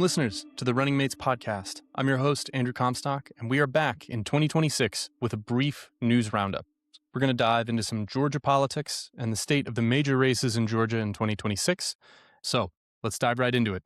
Welcome, listeners, to the Running Mates podcast. I'm your host, Andrew Comstock, and we are back in 2026 with a brief news roundup. We're going to dive into some Georgia politics and the state of the major races in Georgia in 2026. So let's dive right into it.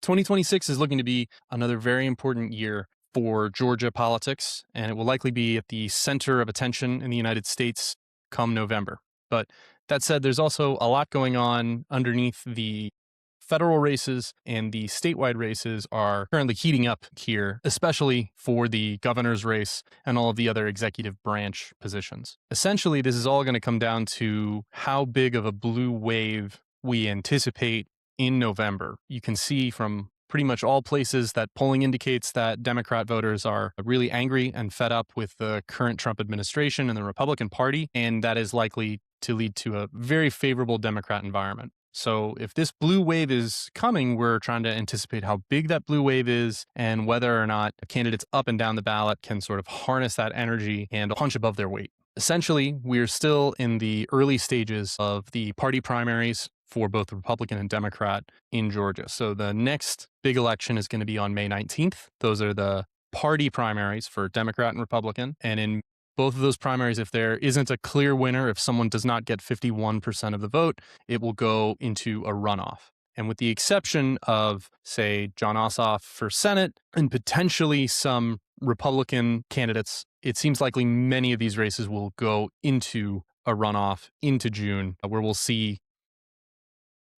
2026 is looking to be another very important year for Georgia politics, and it will likely be at the center of attention in the United States come November. But that said, there's also a lot going on underneath the federal races, and the statewide races are currently heating up here, especially for the governor's race and all of the other executive branch positions. Essentially, this is all going to come down to how big of a blue wave we anticipate in November. You can see from pretty much all places that polling indicates that Democrat voters are really angry and fed up with the current Trump administration and the Republican Party, and that is likely to lead to a very favorable Democrat environment. So if this blue wave is coming, we're trying to anticipate how big that blue wave is and whether or not candidates up and down the ballot can sort of harness that energy and punch above their weight. Essentially, we're still in the early stages of the party primaries for both Republican and Democrat in Georgia. So the next big election is going to be on May 19th. Those are the party primaries for Democrat and Republican. And in both of those primaries, if there isn't a clear winner, if someone does not get 51% of the vote, it will go into a runoff. And with the exception of, say, John Ossoff for Senate and potentially some Republican candidates, it seems likely many of these races will go into a runoff into June, where we'll see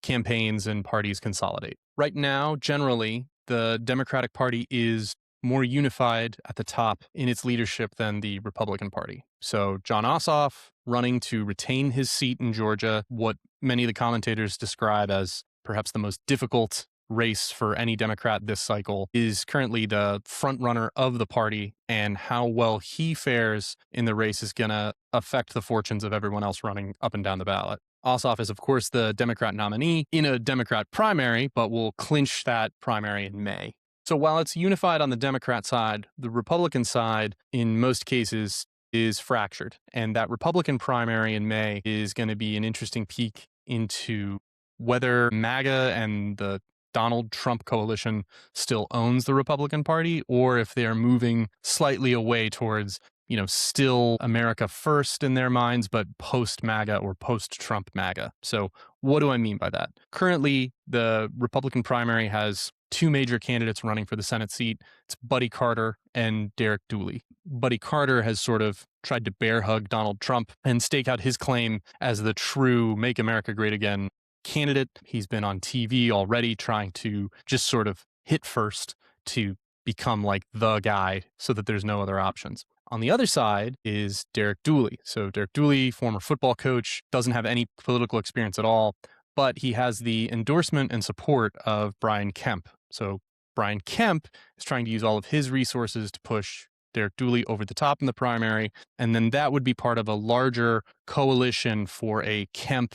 campaigns and parties consolidate. Right now, generally, the Democratic Party is more unified at the top in its leadership than the Republican Party. So John Ossoff running to retain his seat in Georgia, what many of the commentators describe as perhaps the most difficult race for any Democrat this cycle, is currently the front runner of the party, and how well he fares in the race is going to affect the fortunes of everyone else running up and down the ballot. Ossoff is, of course, the Democrat nominee in a Democrat primary, but will clinch that primary in May. So while it's unified on the Democrat side, the Republican side, in most cases, is fractured. And that Republican primary in May is going to be an interesting peek into whether MAGA and the Donald Trump coalition still owns the Republican Party, or if they're moving slightly away towards, still America first in their minds, but post-MAGA or post-Trump MAGA. So what do I mean by that? Currently, the Republican primary has two major candidates running for the Senate seat. It's Buddy Carter and Derek Dooley. Buddy Carter has sort of tried to bear hug Donald Trump and stake out his claim as the true Make America Great Again candidate. He's been on TV already trying to just sort of hit first to become like the guy so that there's no other options. On the other side is Derek Dooley. So Derek Dooley, former football coach, doesn't have any political experience at all, but he has the endorsement and support of Brian Kemp. So Brian Kemp is trying to use all of his resources to push Derek Dooley over the top in the primary, and then that would be part of a larger coalition for a Kemp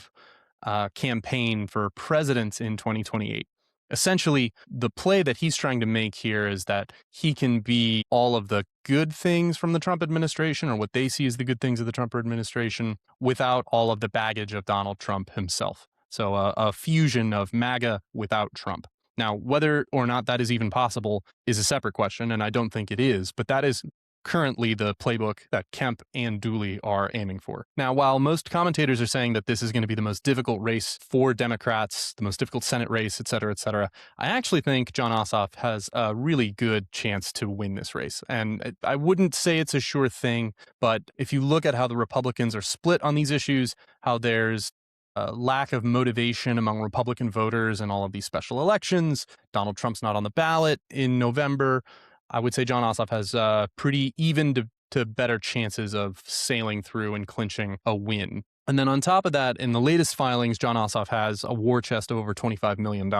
campaign for president in 2028. Essentially, the play that he's trying to make here is that he can be all of the good things from the Trump administration, or what they see as the good things of the Trump administration, without all of the baggage of Donald Trump himself. So a fusion of MAGA without Trump. Now, whether or not that is even possible is a separate question, and I don't think it is, but that is currently the playbook that Kemp and Dooley are aiming for. Now, while most commentators are saying that this is going to be the most difficult race for Democrats, the most difficult Senate race, et cetera, I actually think John Ossoff has a really good chance to win this race. And I wouldn't say it's a sure thing, but if you look at how the Republicans are split on these issues, how there's a lack of motivation among Republican voters in all of these special elections, Donald Trump's not on the ballot in November, I would say John Ossoff has pretty even to better chances of sailing through and clinching a win. And then on top of that, in the latest filings, John Ossoff has a war chest of over $25 million,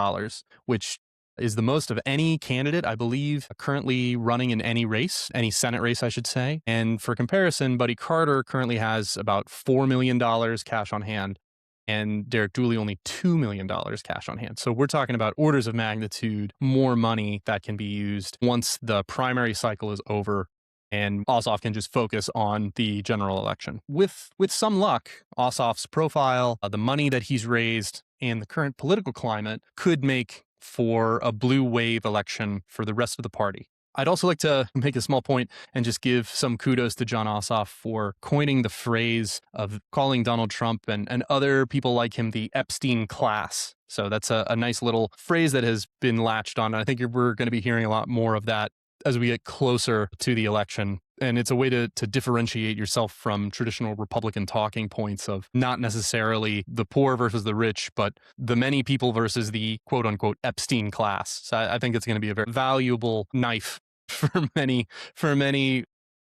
which is the most of any candidate, I believe, currently running in any race, any Senate race, I should say. And for comparison, Buddy Carter currently has about $4 million cash on hand, and Derek Dooley only $2 million cash on hand. So we're talking about orders of magnitude more money that can be used once the primary cycle is over and Ossoff can just focus on the general election. With some luck, Ossoff's profile, the money that he's raised, and the current political climate could make for a blue wave election for the rest of the party. I'd also like to make a small point and just give some kudos to John Ossoff for coining the phrase of calling Donald Trump and other people like him the Epstein class. So that's a nice little phrase that has been latched on. And I think we're going to be hearing a lot more of that as we get closer to the election. And it's a way to differentiate yourself from traditional Republican talking points of not necessarily the poor versus the rich, but the many people versus the quote unquote Epstein class. So I think it's going to be a very valuable knife for many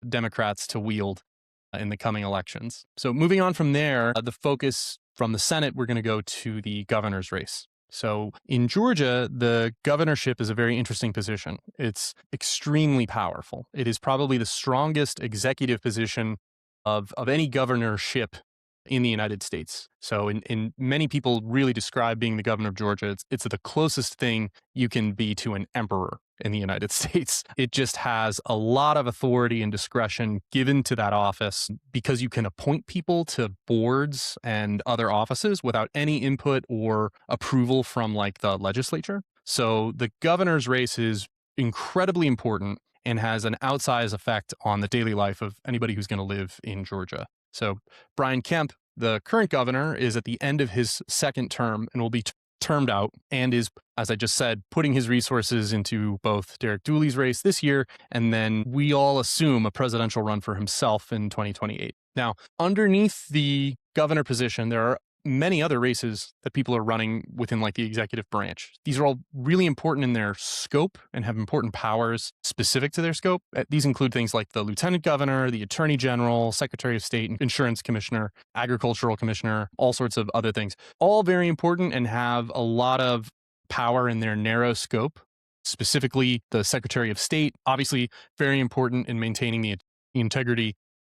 Democrats to wield in the coming elections. So moving on from there, the focus from the Senate, we're going to go to the governor's race. So in Georgia, the governorship is a very interesting position. It's extremely powerful. It is probably the strongest executive position of any governorship in the United States. So in many people really describe being the governor of Georgia, it's the closest thing you can be to an emperor in the United States. It just has a lot of authority and discretion given to that office because you can appoint people to boards and other offices without any input or approval from like the legislature. So the governor's race is incredibly important and has an outsized effect on the daily life of anybody who's going to live in Georgia. So Brian Kemp, the current governor, is at the end of his second term and will be termed out and is, as I just said, putting his resources into both Derek Dooley's race this year and then we all assume a presidential run for himself in 2028. Now, underneath the governor position, there are many other races that people are running within like the executive branch. These are all really important in their scope and have important powers specific to their scope. These include things like the lieutenant governor, the attorney general, secretary of state, insurance commissioner, agricultural commissioner, all sorts of other things. All very important and have a lot of power in their narrow scope. Specifically, the secretary of state, obviously very important in maintaining the integrity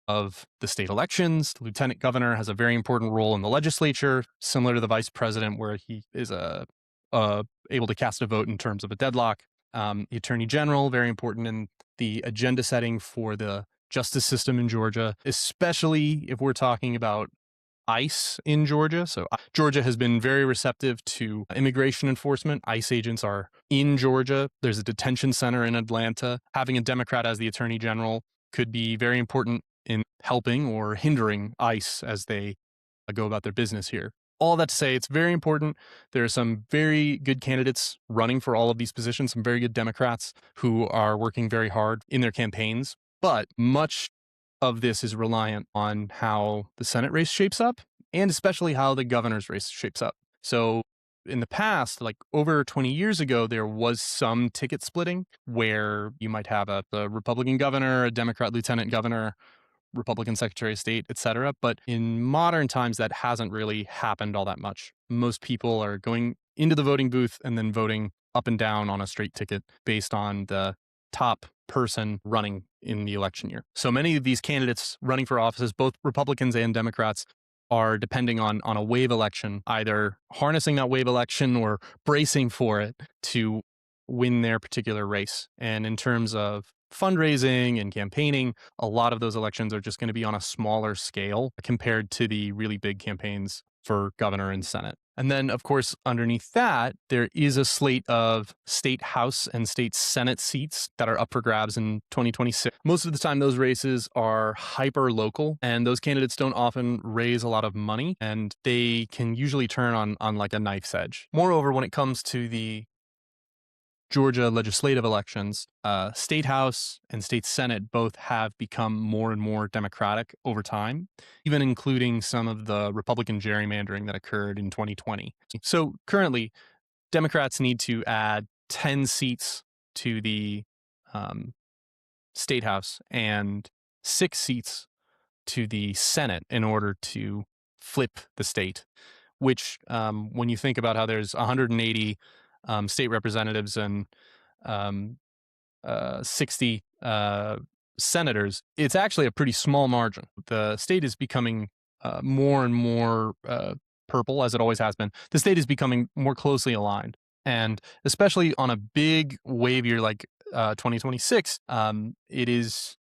of the state elections. The lieutenant governor has a very important role in the legislature, similar to the vice president, where he is able to cast a vote in terms of a deadlock. The attorney general, very important in the agenda setting for the justice system in Georgia, especially if we're talking about ICE in Georgia. So Georgia has been very receptive to immigration enforcement. ICE agents are in Georgia. There's a detention center in Atlanta. Having a Democrat as the attorney general could be very important in helping or hindering ICE as they go about their business here. All that to say, it's very important. There are some very good candidates running for all of these positions, some very good Democrats who are working very hard in their campaigns. But much of this is reliant on how the Senate race shapes up and especially how the governor's race shapes up. So in the past, like over 20 years ago, there was some ticket splitting where you might have a Republican governor, a Democrat lieutenant governor, Republican Secretary of State, etc. But in modern times, that hasn't really happened all that much. Most people are going into the voting booth and then voting up and down on a straight ticket based on the top person running in the election year. So many of these candidates running for offices, both Republicans and Democrats, are depending on a wave election, either harnessing that wave election or bracing for it to win their particular race. And in terms of fundraising and campaigning, a lot of those elections are just going to be on a smaller scale compared to the really big campaigns for governor and Senate. And then, of course, underneath that, there is a slate of state House and state Senate seats that are up for grabs in 2026. Most of the time, those races are hyper local, and those candidates don't often raise a lot of money, and they can usually turn on like a knife's edge. Moreover, when it comes to the Georgia legislative elections, state House and state Senate both have become more and more Democratic over time, even including some of the Republican gerrymandering that occurred in 2020. So currently, Democrats need to add 10 seats to the state House and 6 seats to the Senate in order to flip the state, which when you think about how there's 180 state representatives and 60 senators, it's actually a pretty small margin. The state is becoming more and more purple, as it always has been. The state is becoming more closely aligned. And especially on a big wave year like 2026, it is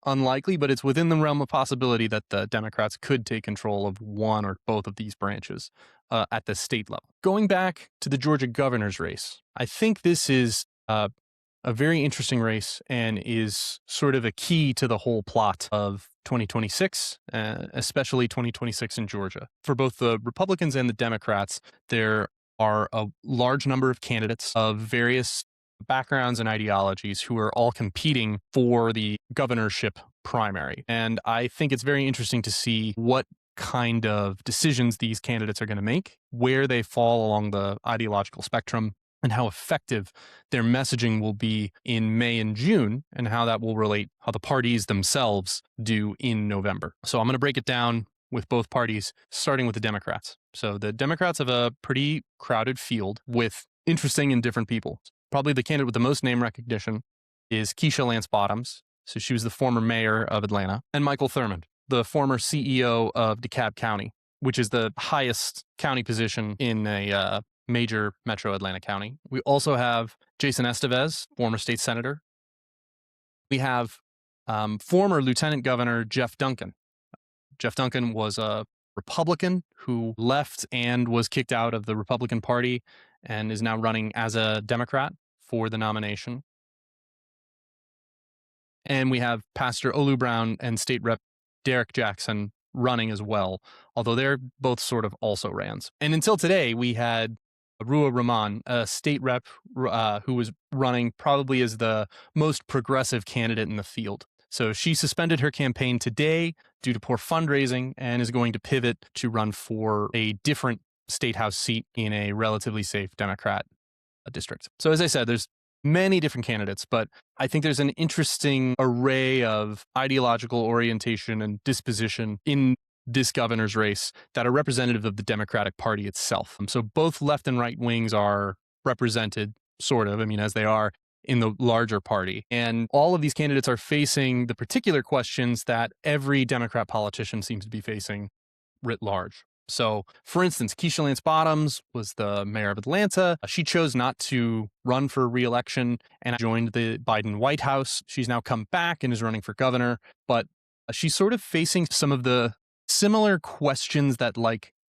unlikely, but it's within the realm of possibility that the Democrats could take control of one or both of these branches at the state level. Going back to the Georgia governor's race, I think this is a very interesting race and is sort of a key to the whole plot of 2026, especially 2026 in Georgia. For both the Republicans and the Democrats, there are a large number of candidates of various backgrounds and ideologies who are all competing for the governorship primary. And I think it's very interesting to see what kind of decisions these candidates are going to make, where they fall along the ideological spectrum, and how effective their messaging will be in May and June, and how that will relate how the parties themselves do in November. So I'm going to break it down with both parties, starting with the Democrats. So the Democrats have a pretty crowded field with interesting and different people. Probably the candidate with the most name recognition is Keisha Lance Bottoms. So she was the former mayor of Atlanta, and Michael Thurmond, the former CEO of DeKalb County, which is the highest county position in a major metro Atlanta county. We also have Jason Estevez, former state senator. We have former Lieutenant Governor Jeff Duncan. Jeff Duncan was a Republican who left and was kicked out of the Republican Party and is now running as a Democrat for the nomination. And we have Pastor Olu Brown and State Rep Derek Jackson running as well, although they're both sort of also rans. And until today, we had Ruah Rahman, a state rep who was running probably as the most progressive candidate in the field. So she suspended her campaign today due to poor fundraising and is going to pivot to run for a different state house seat in a relatively safe Democrat district. So as I said, there's many different candidates, but I think there's an interesting array of ideological orientation and disposition in this governor's race that are representative of the Democratic Party itself. So both left and right wings are represented, sort of, as they are in the larger party. And all of these candidates are facing the particular questions that every Democrat politician seems to be facing writ large. So, for instance, Keisha Lance Bottoms was the mayor of Atlanta. She chose not to run for re-election and joined the Biden White House. She's now come back and is running for governor, but she's sort of facing some of the similar questions that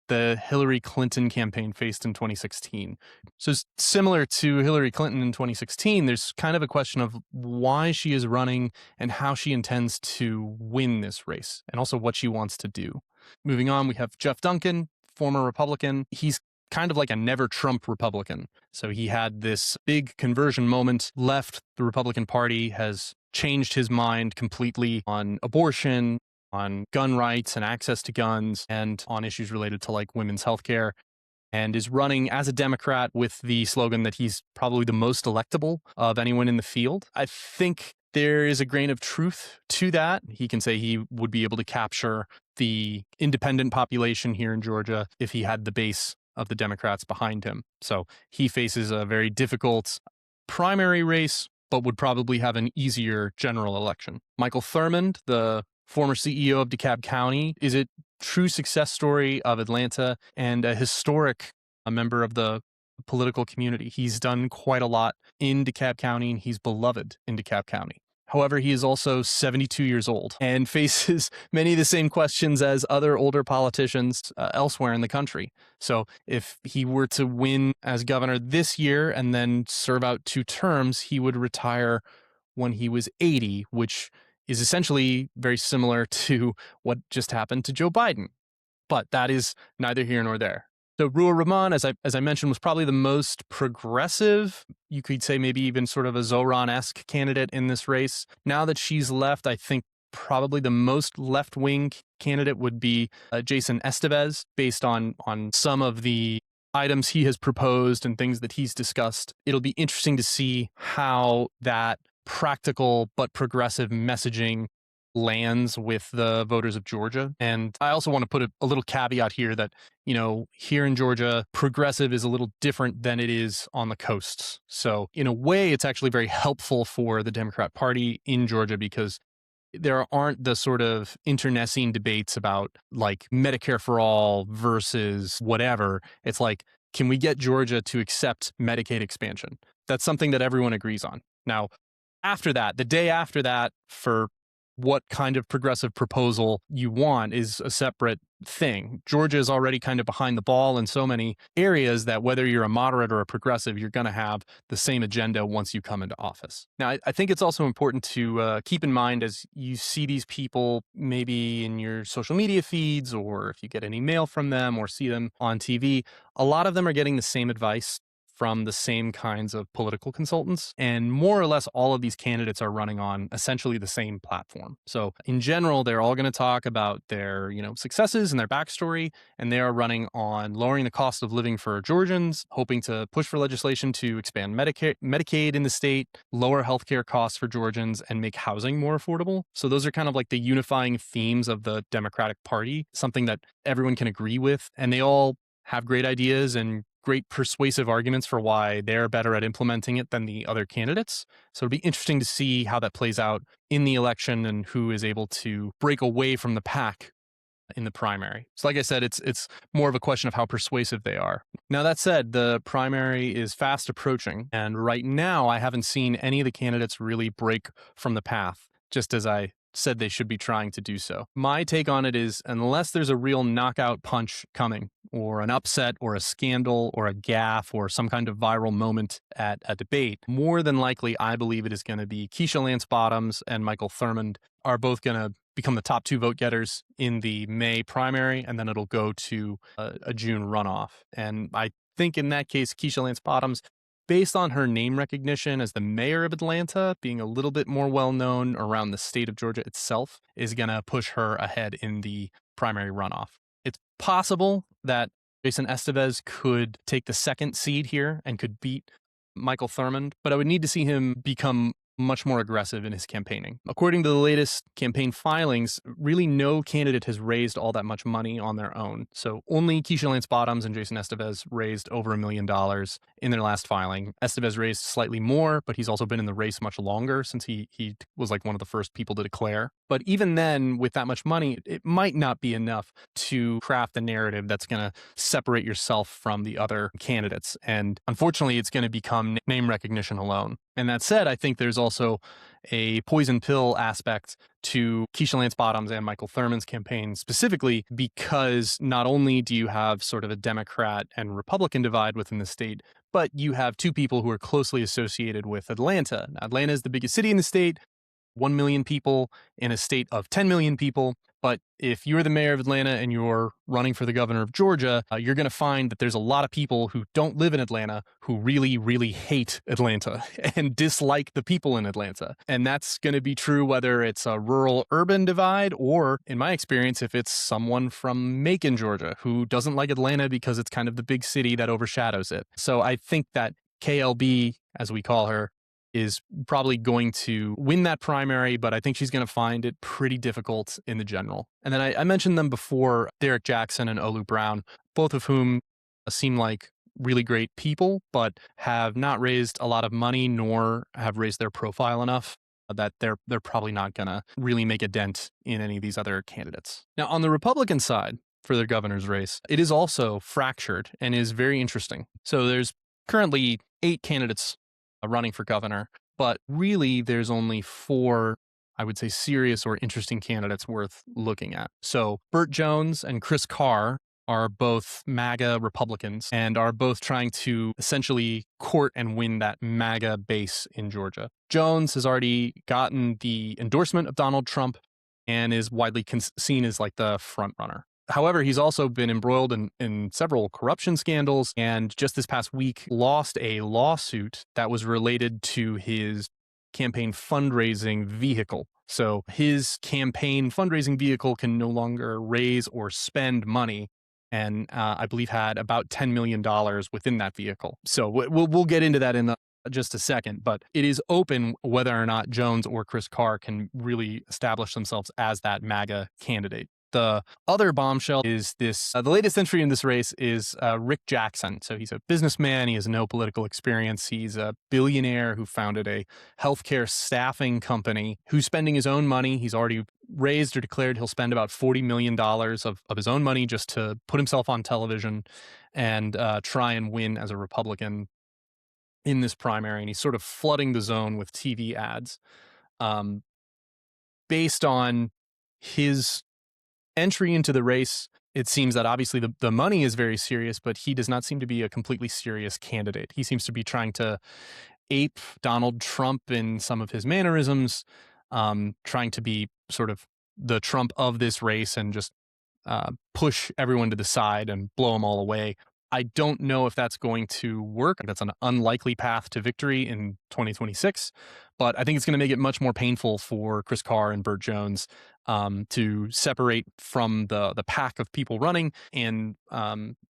the Hillary Clinton campaign faced in 2016. So similar to Hillary Clinton in 2016, there's kind of a question of why she is running and how she intends to win this race, and also what she wants to do. Moving on, we have Jeff Duncan, former Republican. He's kind of like a never Trump Republican. So he had this big conversion moment, left the Republican Party, has changed his mind completely on abortion, on gun rights and access to guns, and on issues related to women's health care, and is running as a Democrat with the slogan that he's probably the most electable of anyone in the field. I think there is a grain of truth to that. He can say he would be able to capture the independent population here in Georgia if he had the base of the Democrats behind him. So he faces a very difficult primary race, but would probably have an easier general election. Michael Thurmond, the former CEO of DeKalb County, is a true success story of Atlanta and a historic member of the political community. He's done quite a lot in DeKalb County, and he's beloved in DeKalb County. However, he is also 72 years old and faces many of the same questions as other older politicians elsewhere in the country. So if he were to win as governor this year and then serve out 2 terms, he would retire when he was 80, which is essentially very similar to what just happened to Joe Biden. But that is neither here nor there. So Ruah Rahman, as I mentioned, was probably the most progressive, you could say maybe even sort of a Zoran-esque candidate in this race. Now that she's left, I think probably the most left-wing candidate would be Jason Estevez, based on some of the items he has proposed and things that he's discussed. It'll be interesting to see how that practical but progressive messaging lands with the voters of Georgia. And I also want to put a little caveat here that, here in Georgia, progressive is a little different than it is on the coasts. So in a way, it's actually very helpful for the Democrat Party in Georgia because there aren't the sort of internecine debates about Medicare for all versus whatever. It's can we get Georgia to accept Medicaid expansion? That's something that everyone agrees on. Now, after that, the day after that, for what kind of progressive proposal you want is a separate thing. Georgia is already kind of behind the ball in so many areas that whether you're a moderate or a progressive, you're going to have the same agenda once you come into office. Now, I think it's also important to keep in mind as you see these people maybe in your social media feeds, or if you get any mail from them or see them on TV, a lot of them are getting the same advice from the same kinds of political consultants. And more or less all of these candidates are running on essentially the same platform. So in general, they're all going to talk about their, successes and their backstory, and they are running on lowering the cost of living for Georgians, hoping to push for legislation to expand Medicaid in the state, lower healthcare costs for Georgians, and make housing more affordable. So those are kind of like the unifying themes of the Democratic Party, something that everyone can agree with, and they all have great ideas and great persuasive arguments for why they're better at implementing it than the other candidates. So it'll be interesting to see how that plays out in the election and who is able to break away from the pack in the primary. So like I said, it's more of a question of how persuasive they are. Now that said, the primary is fast approaching, and right now I haven't seen any of the candidates really break from the path, just as I said they should be trying to do so. My take on it is, unless there's a real knockout punch coming, or an upset, or a scandal, or a gaffe, or some kind of viral moment at a debate, more than likely, I believe it is going to be Keisha Lance Bottoms and Michael Thurmond are both going to become the top two vote getters in the May primary, and then it'll go to a June runoff. And I think in that case, Keisha Lance Bottoms, based on her name recognition as the mayor of Atlanta, being a little bit more well-known around the state of Georgia itself, is going to push her ahead in the primary runoff. It's possible that Jason Estevez could take the second seed here and could beat Michael Thurmond, but I would need to see him become much more aggressive in his campaigning. According to the latest campaign filings, really no candidate has raised all that much money on their own. So only Keisha Lance Bottoms and Jason Estevez raised over $1 million in their last filing. Estevez raised slightly more, but he's also been in the race much longer since he was like one of the first people to declare. But even then, with that much money, it might not be enough to craft a narrative that's going to separate yourself from the other candidates. And unfortunately, it's going to become name recognition alone. And that said, I think there's also a poison pill aspect to Keisha Lance Bottoms and Michael Thurmond's campaign, specifically because not only do you have sort of a Democrat and Republican divide within the state, but you have two people who are closely associated with Atlanta. Now, Atlanta is the biggest city in the state, 1 million people in a state of 10 million people. But if you're the mayor of Atlanta and you're running for the governor of Georgia, you're going to find that there's a lot of people who don't live in Atlanta who really, really hate Atlanta and dislike the people in Atlanta. And that's going to be true whether it's a rural-urban divide or, in my experience, if it's someone from Macon, Georgia, who doesn't like Atlanta because it's kind of the big city that overshadows it. So I think that KLB, as we call her, is probably going to win that primary, but I think she's going to find it pretty difficult in the general. And then I mentioned them before, Derek Jackson and Olu Brown, both of whom seem like really great people, but have not raised a lot of money nor have raised their profile enough that they're probably not going to really make a dent in any of these other candidates. Now, on the Republican side, for the governor's race, it is also fractured and is very interesting. So there's currently 8 candidates running for governor, but really there's only 4, I would say, serious or interesting candidates worth looking at. So Burt Jones and Chris Carr are both MAGA Republicans and are both trying to essentially court and win that MAGA base in Georgia. Jones has already gotten the endorsement of Donald Trump and is widely seen as like the front runner. However, he's also been embroiled in several corruption scandals, and just this past week lost a lawsuit that was related to his campaign fundraising vehicle. So his campaign fundraising vehicle can no longer raise or spend money, and I believe had about $10 million within that vehicle. So we'll get into that in just a second, but it is open whether or not Jones or Chris Carr can really establish themselves as that MAGA candidate. The other bombshell is this, the latest entry in this race is Rick Jackson. So he's a businessman. He has no political experience. He's a billionaire who founded a healthcare staffing company who's spending his own money. He's already raised or declared he'll spend about $40 million of his own money just to put himself on television and try and win as a Republican in this primary. And he's sort of flooding the zone with TV ads based on his entry into the race it seems that obviously the money is very serious, but he does not seem to be a completely serious candidate. He seems to be trying to ape Donald Trump in some of his mannerisms, trying to be sort of the Trump of this race and just push everyone to the side and blow them all away. I don't know if that's going to work. That's an unlikely path to victory in 2026, but I think it's going to make it much more painful for Chris Carr and Burt Jones to separate from the pack of people running, and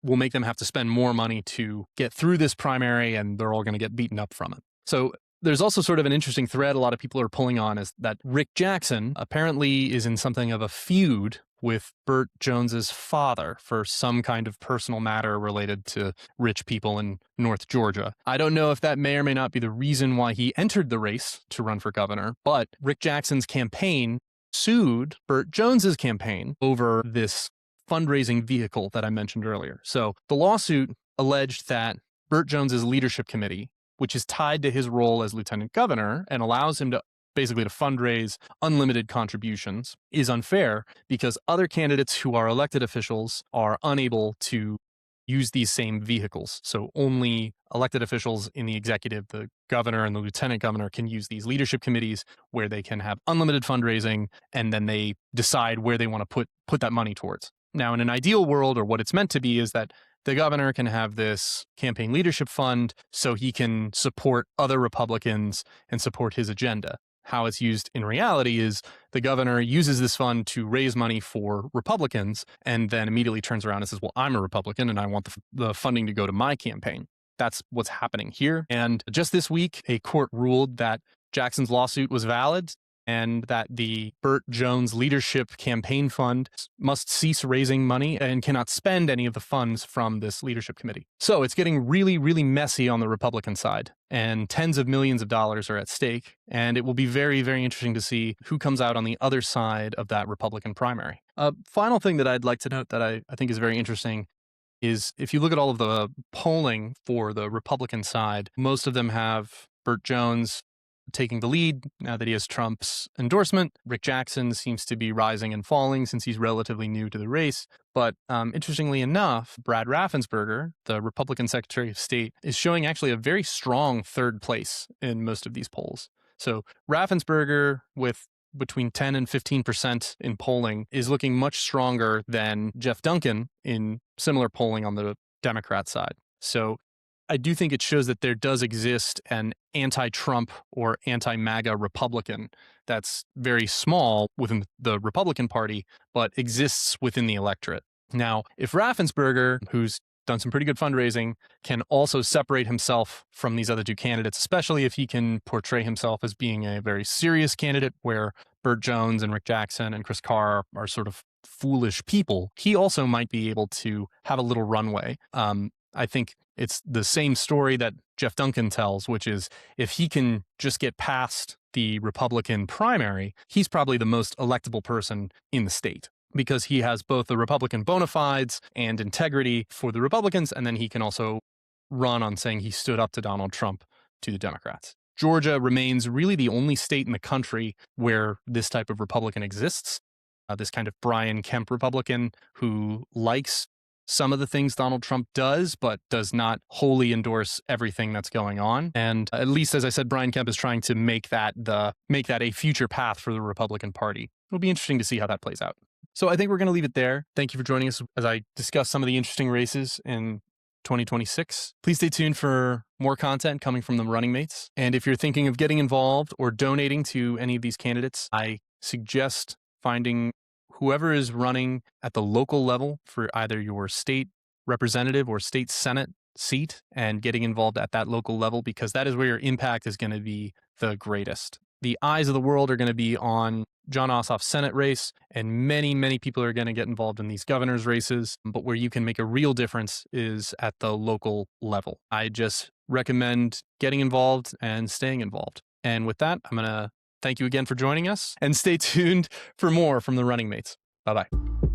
will make them have to spend more money to get through this primary, and they're all going to get beaten up from it. So there's also sort of an interesting thread a lot of people are pulling on, is that Rick Jackson apparently is in something of a feud with Burt Jones's father for some kind of personal matter related to rich people in North Georgia. I don't know if that may or may not be the reason why he entered the race to run for governor, but Rick Jackson's campaign sued Burt Jones's campaign over this fundraising vehicle that I mentioned earlier. So the lawsuit alleged that Burt Jones's leadership committee, which is tied to his role as lieutenant governor and allows him to basically to fundraise unlimited contributions, is unfair because other candidates who are elected officials are unable to use these same vehicles. So only elected officials in the executive, the governor and the lieutenant governor, can use these leadership committees where they can have unlimited fundraising, and then they decide where they want to put that money towards. Now, in an ideal world, or what it's meant to be, is that the governor can have this campaign leadership fund so he can support other Republicans and support his agenda. How it's used in reality is the governor uses this fund to raise money for Republicans and then immediately turns around and says, well, I'm a Republican and I want the funding to go to my campaign. That's what's happening here. And just this week, a court ruled that Jackson's lawsuit was valid and that the Burt Jones Leadership Campaign Fund must cease raising money and cannot spend any of the funds from this leadership committee. So it's getting really, really messy on the Republican side, and tens of millions of dollars are at stake, and it will be very, very interesting to see who comes out on the other side of that Republican primary. Final thing that I'd like to note that I think is very interesting is if you look at all of the polling for the Republican side, most of them have Burt Jones taking the lead now that he has Trump's endorsement. Rick Jackson seems to be rising and falling since he's relatively new to the race. But interestingly enough, Brad Raffensperger, the Republican Secretary of State, is showing actually a very strong third place in most of these polls. So Raffensperger, with between 10 and 15% in polling, is looking much stronger than Jeff Duncan in similar polling on the Democrat side. So I do think it shows that there does exist an anti-Trump or anti-MAGA Republican that's very small within the Republican Party, but exists within the electorate. Now, if Raffensperger, who's done some pretty good fundraising, can also separate himself from these other two candidates, especially if he can portray himself as being a very serious candidate where Burt Jones and Rick Jackson and Chris Carr are sort of foolish people, he also might be able to have a little runway. I think it's the same story that Jeff Duncan tells, which is if he can just get past the Republican primary, he's probably the most electable person in the state because he has both the Republican bona fides and integrity for the Republicans, and then he can also run on saying he stood up to Donald Trump to the Democrats. Georgia remains really the only state in the country where this type of Republican exists, this kind of Brian Kemp Republican who likes some of the things Donald Trump does, but does not wholly endorse everything that's going on. And at least, as I said, Brian Kemp is trying to make that a future path for the Republican Party. It'll be interesting to see how that plays out. So I think we're going to leave it there. Thank you for joining us as I discuss some of the interesting races in 2026. Please stay tuned for more content coming from the running mates. And if you're thinking of getting involved or donating to any of these candidates, I suggest finding whoever is running at the local level for either your state representative or state senate seat and getting involved at that local level, because that is where your impact is going to be the greatest. The eyes of the world are going to be on Jon Ossoff's Senate race, and many, many people are going to get involved in these governor's races. But where you can make a real difference is at the local level. I just recommend getting involved and staying involved. And with that, I'm going to thank you again for joining us, and stay tuned for more from the Running Mates. Bye-bye.